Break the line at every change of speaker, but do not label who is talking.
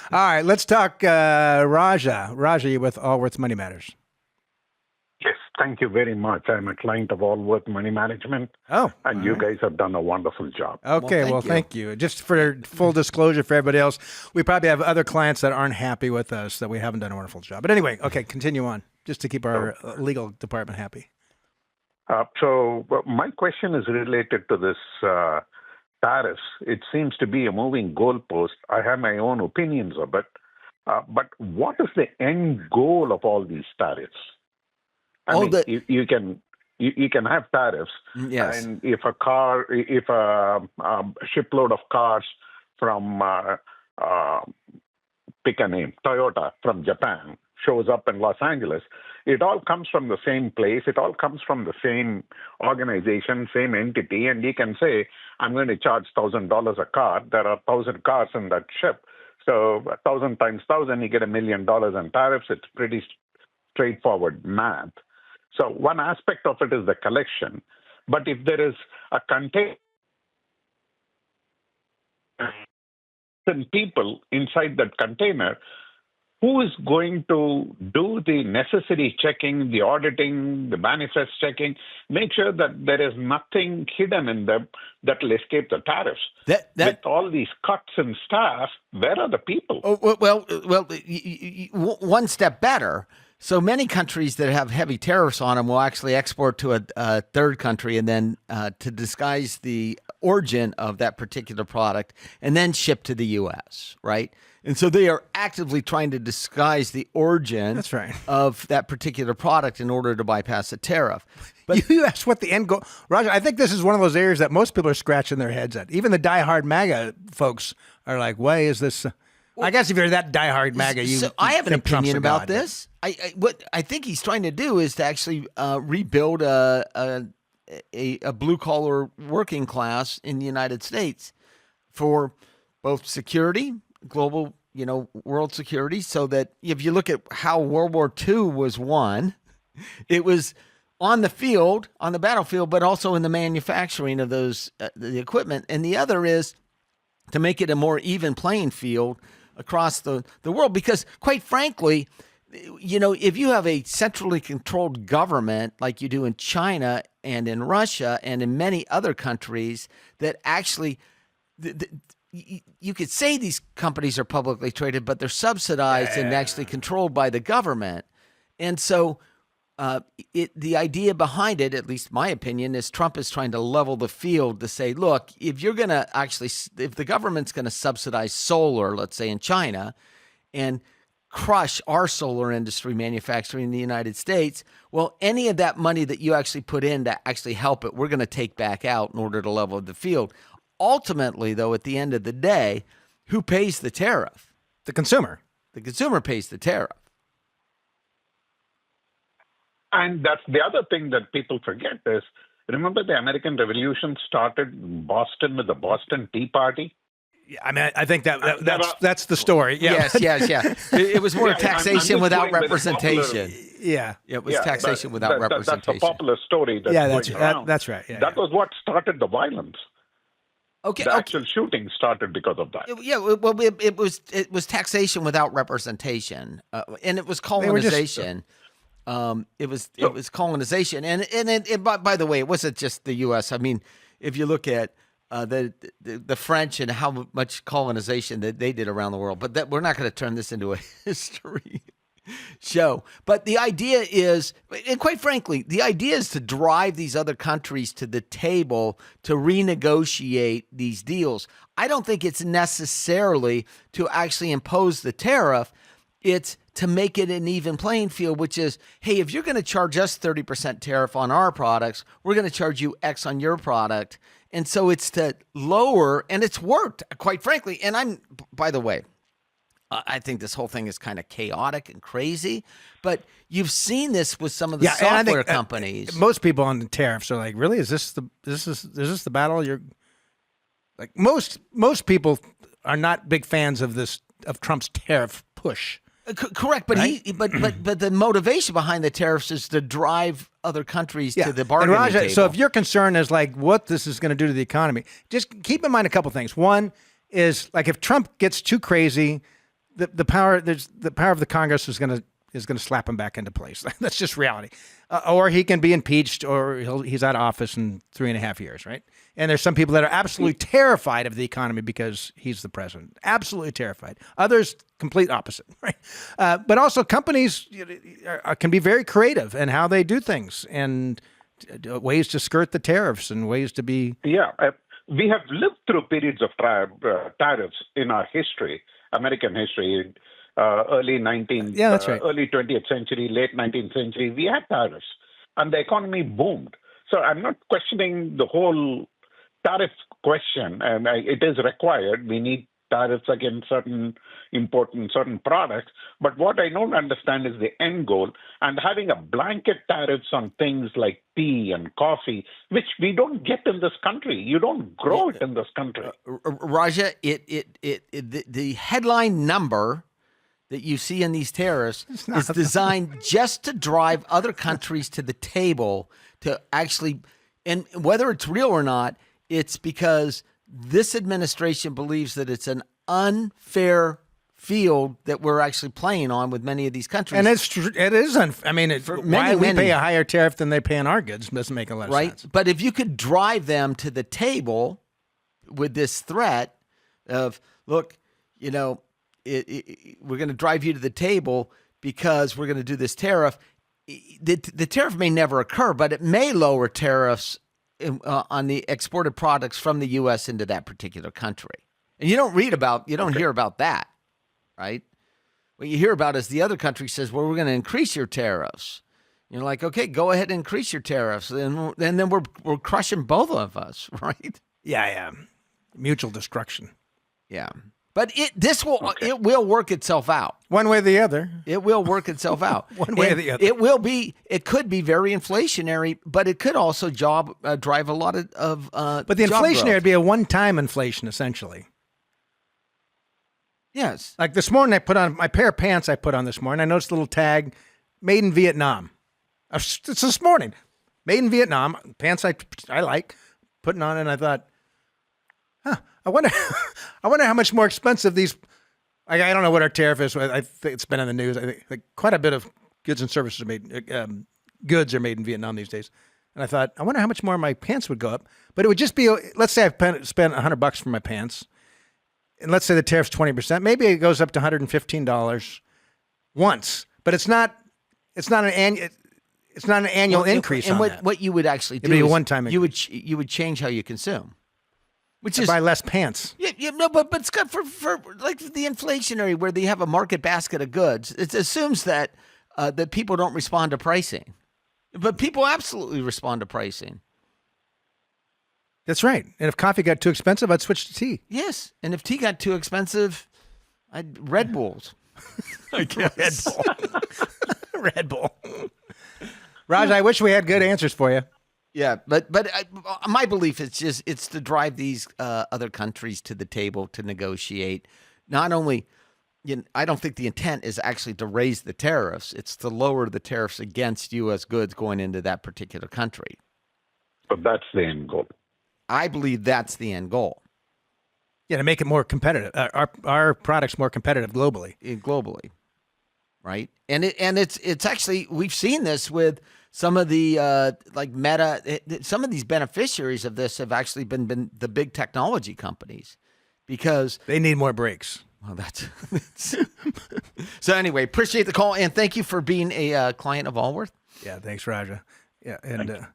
All right, let's talk Raja. Raja, you with Allworth Money Matters.
Yes, thank you very much. I'm a client of Allworth Money Management,
Oh,
and you guys have done a wonderful job.
Okay, well, thank you. Just for full disclosure for everybody else, we probably have other clients that aren't happy with us that we haven't done a wonderful job. But anyway, okay, continue on, just to keep our legal department happy.
So my question is related to this tariffs. It seems to be a moving goalpost. I have my own opinions of it. But what is the end goal of all these tariffs? I mean, you can have tariffs,
yes.
And if a shipload of cars from pick a name, Toyota from Japan shows up in Los Angeles, it all comes from the same place. It all comes from the same organization, same entity, and you can say, I'm going to charge $1,000 a car. There are 1,000 cars in that ship. So 1,000 times 1,000, you get $1 million in tariffs. It's pretty straightforward math. So one aspect of it is the collection. But if there is a container and people inside that container, who is going to do the necessary checking, the auditing, the manifest checking, make sure that there is nothing hidden in them that will escape the tariffs? With all these cuts in staff, where are the people?
One step better. So many countries that have heavy tariffs on them will actually export to a third country and then to disguise the origin of that particular product and then ship to the U.S., right? And so they are actively trying to disguise the origin of that particular product in order to bypass a tariff.
But you asked what the end goal, Roger. I think this is one of those areas that most people are scratching their heads at. Even the diehard MAGA folks are like, why is this? I guess if you're that diehard MAGA,
I have an opinion about this. What I think he's trying to do is to actually rebuild a blue collar working class in the United States for both security, global, world security. So that if you look at how World War II was won, it was on the field, on the battlefield, but also in the manufacturing of those the equipment. And the other is to make it a more even playing field across the world, because quite frankly, if you have a centrally controlled government like you do in China and in Russia and in many other countries that actually, you could say these companies are publicly traded, but they're subsidized and actually controlled by the government. And so the idea behind it, at least my opinion, is Trump is trying to level the field to say, look, if the government's going to subsidize solar, let's say in China, and crush our solar industry manufacturing in the United States, well, any of that money that you actually put in to actually help it, we're going to take back out in order to level the field. Ultimately, though, at the end of the day, who pays the tariff?
The consumer.
The consumer pays the tariff.
And that's the other thing that people forget is, remember the American Revolution started in Boston with the Boston Tea Party?
Yeah, I mean, I think that's the story. Yeah.
Yes. It was more taxation without representation. It was taxation without representation.
That's a popular story.
That's right. Yeah,
that was what started the violence. The actual shooting started because of that.
It was taxation without representation, and it was colonization. It was colonization, and by the way, it wasn't just the U.S. I mean, if you look at the French and how much colonization that they did around the world, but we're not going to turn this into a history show. But the idea is, and quite frankly, the idea is to drive these other countries to the table to renegotiate these deals. I don't think it's necessarily to actually impose the tariff. It's to make it an even playing field, which is, hey, if you're going to charge us 30% tariff on our products, we're going to charge you X on your product. And so it's to lower, and it's worked, quite frankly. And by the way, I think this whole thing is kind of chaotic and crazy, but you've seen this with some of the software companies.
Most people on the tariffs are like, really? Is this the battle? You're like, most people are not big fans of Trump's tariff push.
Correct, but right? but the motivation behind the tariffs is to drive other countries to the bargaining table.
So if your concern is like what this is going to do to the economy, just keep in mind a couple things. One is like if Trump gets too crazy, the power of the Congress is going to slap him back into place. That's just reality. Or he can be impeached, or he's out of office in 3.5 years, right? And there's some people that are absolutely terrified of the economy because he's the president. Absolutely terrified. Others, complete opposite, right? But also companies can be very creative in how they do things, and ways to skirt the tariffs and ways to be.
Yeah. We have lived through periods of tariffs in our history, American history, early 20th century, late 19th century. We had tariffs, and the economy boomed. So I'm not questioning the whole tariff question, and it is required. We need tariffs against certain products. But what I don't understand is the end goal, and having a blanket tariffs on things like tea and coffee, which we don't get in this country. You don't grow it in this country.
Raja, the headline number that you see in these tariffs is designed just to drive other countries to the table to actually, and whether it's real or not, it's because this administration believes that it's an unfair field that we're actually playing on with many of these countries.
And it is unfair. I mean, why we pay a higher tariff than they pay on our goods doesn't make a lot of sense.
But if you could drive them to the table with this threat of, look, we're going to drive you to the table because we're going to do this tariff. The tariff may never occur, but it may lower tariffs on the exported products from the U.S. into that particular country. And you don't hear about that, right? What you hear about is the other country says, well, we're going to increase your tariffs. You're like, okay, go ahead and increase your tariffs. And then we're crushing both of us, right?
Yeah. Mutual destruction.
Yeah. But it will work itself out.
One way or the other.
It will work itself out.
One way or the other.
It could be very inflationary, but it could also drive a lot of
But the inflationary would be a one-time inflation, essentially.
Yes.
Like this morning, I put on my pair of pants I put on this morning. I noticed a little tag, made in Vietnam. It's this morning. Made in Vietnam. Pants I like, putting on, and I thought, I wonder how much more expensive these. I don't know what our tariff is. I think it's been in the news. I think like quite a bit of goods and services are made. Goods are made in Vietnam these days. And I thought, I wonder how much more my pants would go up. But it would just be. Let's say I spent $100 for my pants, and let's say the tariff's 20%. Maybe it goes up to $115 once. But it's not an annual. It's not an annual increase.
And
that.
What you would actually do
It'd be a
is
one-time.
You would change how you consume. Which is
buy less pants.
But it's good for like the inflationary where they have a market basket of goods. It assumes that that people don't respond to pricing, but people absolutely respond to pricing.
That's right. And if coffee got too expensive, I'd switch to tea.
Yes, and if tea got too expensive, I'd Red Bulls.
I guess. Red Bull. Raj, I wish we had good answers for you.
Yeah, but my belief is it's to drive these other countries to the table to negotiate. Not only, I don't think the intent is actually to raise the tariffs. It's to lower the tariffs against U.S. goods going into that particular country.
But that's the end goal.
I believe that's the end goal.
Yeah, to make it more competitive. Our products more competitive globally.
Globally, right? And it's actually, we've seen this with some of the like Meta. Some of these beneficiaries of this have actually been the big technology companies because
they need more breaks.
Well, that's so. Anyway, appreciate the call and thank you for being a client of Allworth.
Yeah, thanks, Raja. Yeah, and.